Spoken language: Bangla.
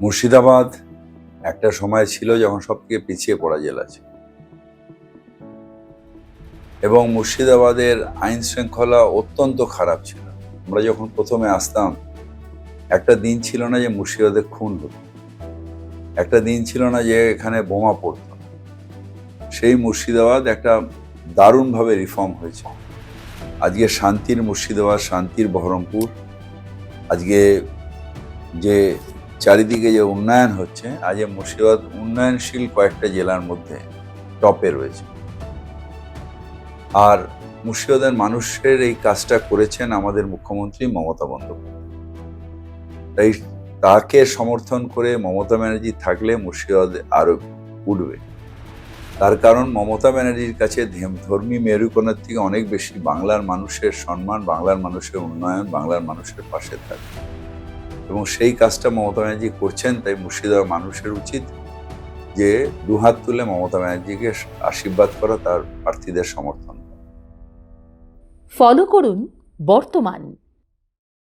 মুর্শিদাবাদ একটা সময় ছিল যখন সবথেকে পিছিয়ে পড়া জেলা ছিল, এবং মুর্শিদাবাদের আইন শৃঙ্খলা অত্যন্ত খারাপ ছিল। আমরা যখন প্রথমে আসতাম, একটা দিন ছিল না যে মুর্শিদাবাদে খুন হতো, একটা দিন ছিল না যে এখানে বোমা পড়তো না। সেই মুর্শিদাবাদ একটা দারুণভাবে রিফর্ম হয়েছে। আজকে শান্তির মুর্শিদাবাদ, শান্তির বহরমপুর, আজকে যে চারিদিকে যে উন্নয়ন হচ্ছে, আজ মুর্শিদাবাদ উন্নয়নশীল কয়েকটা জেলার মধ্যে টপে রয়েছে। আর মুর্শিদাবাদের মানুষের এই কাজটা করেছেন আমাদের মুখ্যমন্ত্রী মমতা বন্দ্যোপাধ্যায়। তাই তাকে সমর্থন করে মমতা ব্যানার্জি থাকলে মুর্শিদাবাদ আরো উঠবে। তার কারণ মমতা ব্যানার্জির কাছে ধর্মী মেরুকরণের থেকে অনেক বেশি বাংলার মানুষের সম্মান, বাংলার মানুষের উন্নয়ন, বাংলার মানুষের পাশে থাকে, এবং সেই কাজটা মমতা ব্যানার্জি করছেন। তাই মুর্শিদাবাদ মানুষের উচিত যে দুহাত তুলে মমতা ব্যানার্জিকে আশীর্বাদ করা, তার প্রার্থীদের সমর্থন। ফলো করুন বর্তমান।